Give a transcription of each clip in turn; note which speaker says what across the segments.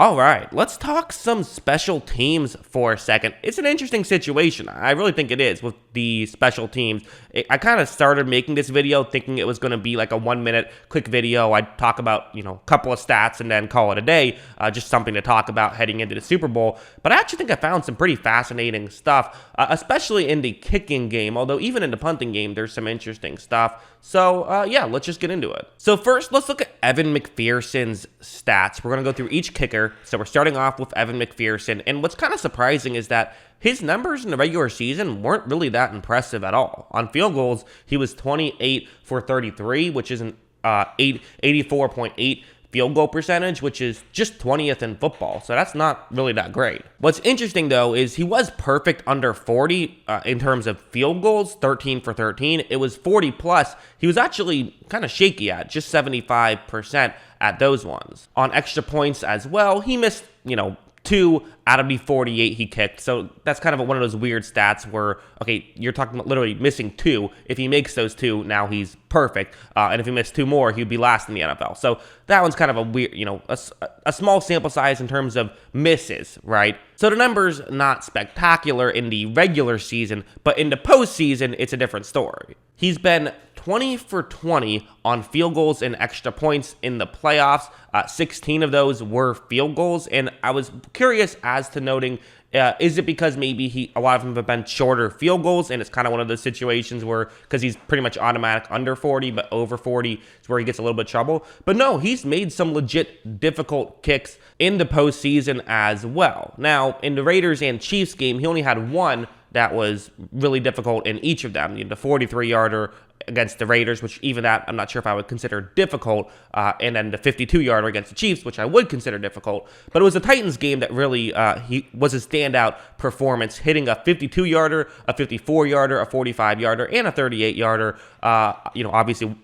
Speaker 1: All right, let's talk some special teams for a second. It's an interesting situation. I really think it is with the special teams. I kind of started making this video thinking it was going to be like a 1-minute quick video. I'd talk about, a couple of stats and then call it a day, just something to talk about heading into the Super Bowl. But I actually think I found some pretty fascinating stuff, especially in the kicking game, although even in the punting game, there's some interesting stuff. So, yeah, let's just get into it. So first, let's look at Evan McPherson's stats. We're going to go through each kicker. So we're starting off with Evan McPherson. And what's kind of surprising is that his numbers in the regular season weren't really that impressive at all. On field goals, he was 28 for 33, which is an 84.8 field goal percentage, which is just 20th in football. So that's not really that great. What's interesting, though, is he was perfect under 40 in terms of field goals, 13 for 13. It was 40 plus. He was actually kind of shaky at just 75% at those ones. On extra points as well, he missed, 2 out of the 48 he kicked. So that's kind of one of those weird stats where, okay, you're talking about literally missing 2. If he makes those 2, now he's perfect. And if he missed 2 more, he'd be last in the NFL. So that one's kind of a weird, a small sample size in terms of misses, right? So the number's not spectacular in the regular season, but in the postseason, it's a different story. He's been 20 for 20 on field goals and extra points in the playoffs. 16 of those were field goals, and I was curious as to noting, is it because maybe a lot of them have been shorter field goals, and it's kind of one of those situations where, because he's pretty much automatic under 40, but over 40 is where he gets a little bit of trouble. But no, he's made some legit difficult kicks in the postseason as well. Now, in the Raiders and Chiefs game, he only had one that was really difficult in each of them. The 43-yarder against the Raiders, which even that I'm not sure if I would consider difficult, and then the 52-yarder against the Chiefs, which I would consider difficult. But it was the Titans game that really he was a standout performance, hitting a 52-yarder, a 54-yarder, a 45-yarder, and a 38-yarder. Obviously,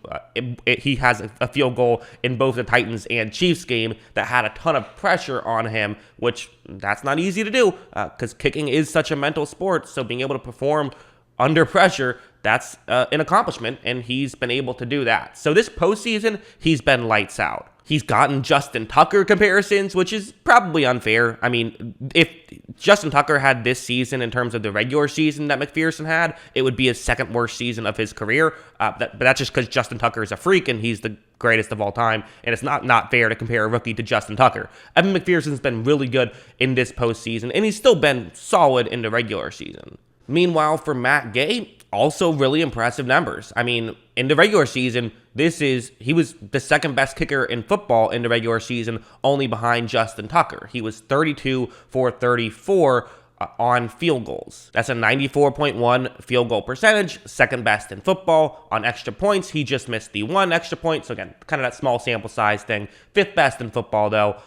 Speaker 1: he has a field goal in both the Titans and Chiefs game that had a ton of pressure on him, which that's not easy to do because kicking is such a mental sport. So being able to perform under pressure, that's an accomplishment, and he's been able to do that. So this postseason, he's been lights out. He's gotten Justin Tucker comparisons, which is probably unfair. I mean, if Justin Tucker had this season in terms of the regular season that McPherson had, it would be his second worst season of his career. But that's just because Justin Tucker is a freak and he's the greatest of all time, and it's not fair to compare a rookie to Justin Tucker. Evan McPherson's been really good in this postseason, and he's still been solid in the regular season. Meanwhile, for Matt Gay, also really impressive numbers. I mean, in the regular season, he was the second best kicker in football in the regular season, only behind Justin Tucker. He was 32 for 34 on field goals. That's a 94.1 field goal percentage, second best in football. On extra points, he just missed the 1 extra point. So again, kind of that small sample size thing. 5th best in football, though.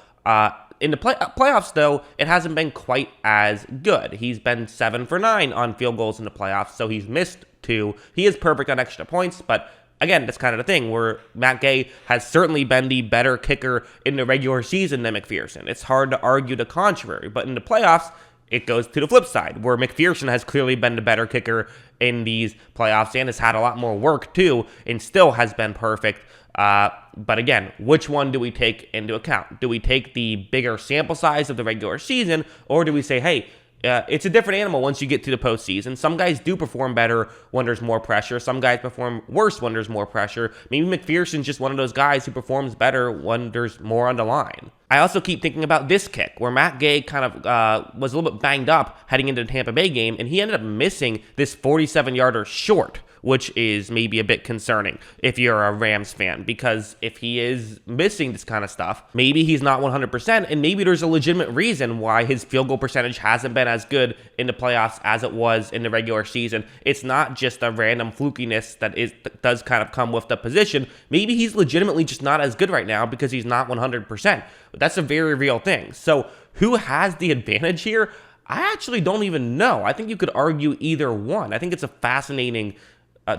Speaker 1: In the playoffs, though, it hasn't been quite as good. He's been 7 for 9 on field goals in the playoffs, so he's missed 2. He is perfect on extra points, but again, that's kind of the thing where Matt Gay has certainly been the better kicker in the regular season than McPherson. It's hard to argue the contrary, but in the playoffs, it goes to the flip side, where McPherson has clearly been the better kicker in these playoffs and has had a lot more work, too, and still has been perfect. But again, which one do we take into account? Do we take the bigger sample size of the regular season, or do we say, hey, it's a different animal once you get to the postseason? Some guys do perform better when there's more pressure. Some guys perform worse when there's more pressure. Maybe McPherson's just one of those guys who performs better when there's more on the line. I also keep thinking about this kick, where Matt Gay kind of was a little bit banged up heading into the Tampa Bay game, and he ended up missing this 47-yarder short, which is maybe a bit concerning if you're a Rams fan, because if he is missing this kind of stuff, maybe he's not 100%, and maybe there's a legitimate reason why his field goal percentage hasn't been as good in the playoffs as it was in the regular season. It's not just a random flukiness that does kind of come with the position. Maybe he's legitimately just not as good right now because he's not 100%. But that's a very real thing. So who has the advantage here? I actually don't even know. I think you could argue either one. I think it's a fascinating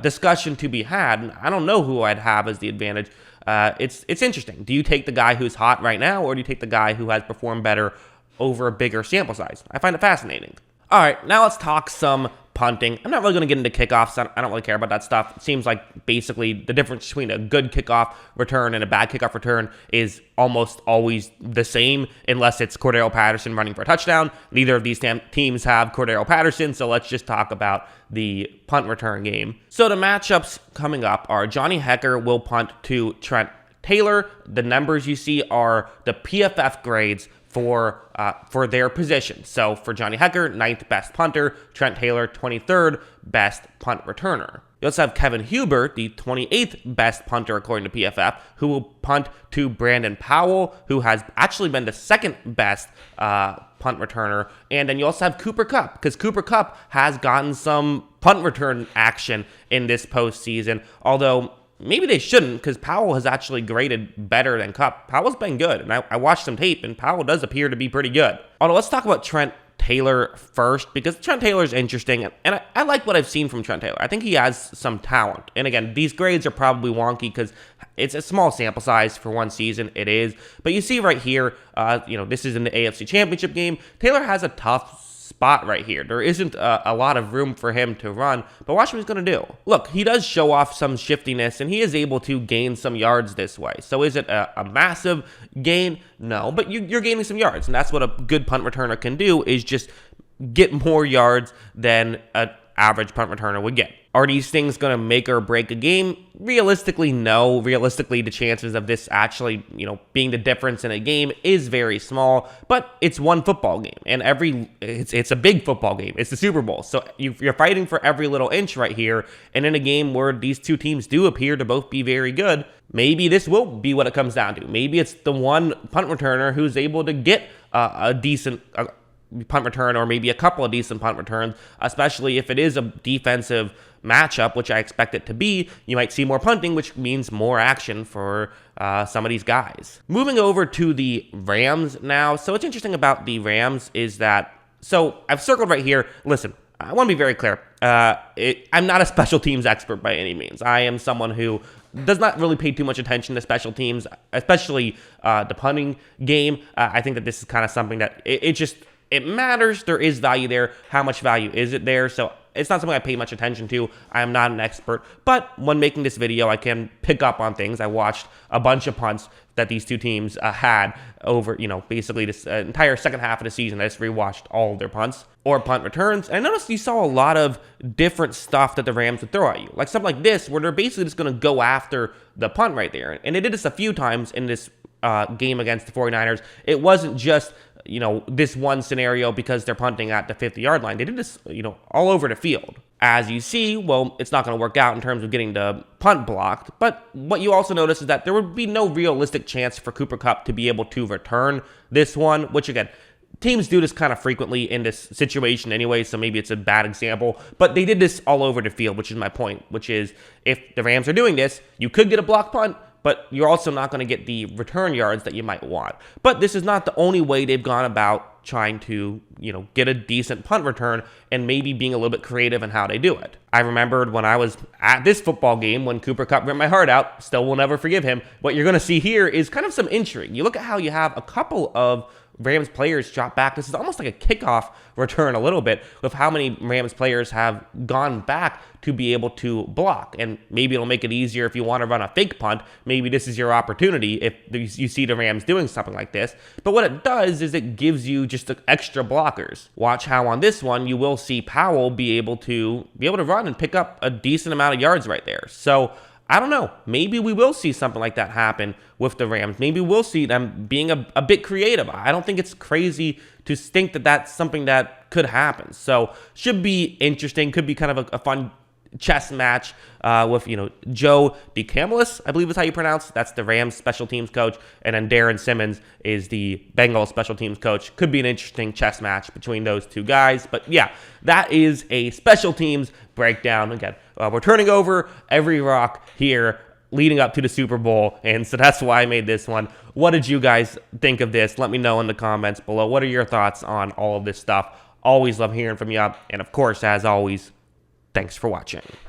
Speaker 1: discussion to be had, and I don't know who I'd have as the advantage. It's interesting. Do you take the guy who's hot right now, or do you take the guy who has performed better over a bigger sample size? I find it fascinating. All right, now let's talk some punting. I'm not really going to get into kickoffs. I don't really care about that stuff. It seems like basically the difference between a good kickoff return and a bad kickoff return is almost always the same, unless it's Cordero Patterson running for a touchdown. Neither of these teams have Cordero Patterson, so let's just talk about the punt return game. So the matchups coming up are Johnny Hecker will punt to Trent Taylor. The numbers you see are the PFF grades for their position. So for Johnny Hecker, 9th best punter. Trent Taylor, 23rd best punt returner. You also have Kevin Huber, the 28th best punter according to PFF, who will punt to Brandon Powell, who has actually been the 2nd best punt returner. And then you also have Cooper Kupp, because Cooper Kupp has gotten some punt return action in this postseason, although maybe they shouldn't, because Powell has actually graded better than Kupp. Powell's been good, and I watched some tape, and Powell does appear to be pretty good. Although, let's talk about Trent Taylor first, because Trent Taylor's interesting, and I like what I've seen from Trent Taylor. I think he has some talent. And again, these grades are probably wonky because it's a small sample size for one season. It is. But you see right here, this is in the AFC Championship game. Taylor has a tough spot right here. There isn't a lot of room for him to run, but watch what he's going to do. Look, he does show off some shiftiness, and he is able to gain some yards this way. So is it a massive gain? No, but you're gaining some yards, and that's what a good punt returner can do, is just get more yards than an average punt returner would get. Are these things going to make or break a game? Realistically, no. Realistically, the chances of this actually, being the difference in a game is very small, but it's one football game, and it's a big football game. It's the Super Bowl, so you're fighting for every little inch right here, and in a game where these two teams do appear to both be very good, maybe this will be what it comes down to. Maybe it's the one punt returner who's able to get a decent punt return, or maybe a couple of decent punt returns, especially if it is a defensive matchup, which I expect it to be. You might see more punting, which means more action for some of these guys. Moving over to the Rams now. So what's interesting about the Rams is that, so I've circled right here. Listen, I want to be very clear. I'm not a special teams expert by any means. I am someone who does not really pay too much attention to special teams, especially the punting game. I think that this is kind of something that it matters. There is value there. How much value is it there? So it's not something I pay much attention to. I am not an expert, but when making this video, I can pick up on things. I watched a bunch of punts that these two teams had over, basically this entire second half of the season. I just rewatched all of their punts or punt returns. And I noticed you saw a lot of different stuff that the Rams would throw at you. Like something like this, where they're basically just going to go after the punt right there. And they did this a few times in this game against the 49ers. It wasn't just this one scenario because they're punting at the 50-yard line. They did this, all over the field. As you see, well, it's not going to work out in terms of getting the punt blocked. But what you also notice is that there would be no realistic chance for Cooper Kupp to be able to return this one, which again, teams do this kind of frequently in this situation anyway, so maybe it's a bad example. But they did this all over the field, which is my point, which is if the Rams are doing this, you could get a blocked punt, but you're also not going to get the return yards that you might want. But this is not the only way they've gone about trying to, get a decent punt return, and maybe being a little bit creative in how they do it. I remembered when I was at this football game when Cooper Kupp ripped my heart out. Still will never forgive him. What you're going to see here is kind of some intrigue. You look at how you have a couple of Rams players drop back. This is almost like a kickoff return a little bit, with how many Rams players have gone back to be able to block. And maybe it'll make it easier if you want to run a fake punt. Maybe this is your opportunity if you see the Rams doing something like this. But what it does is it gives you just extra blockers. Watch how on this one you will see Powell be able to run and pick up a decent amount of yards right there. So I don't know. Maybe we will see something like that happen with the Rams. Maybe we'll see them being a bit creative. I don't think it's crazy to think that that's something that could happen. So should be interesting. Could be kind of a fun chess match with, Joe DeCamillis, I believe is how you pronounce. That's the Rams special teams coach. And then Darren Simmons is the Bengals special teams coach. Could be an interesting chess match between those two guys. But yeah, that is a special teams breakdown. Again, we're turning over every rock here leading up to the Super Bowl, and so that's why I made this one. What did you guys think of this? Let me know in the comments below. What are your thoughts on all of this stuff? Always love hearing from you. And of course, as always, thanks for watching.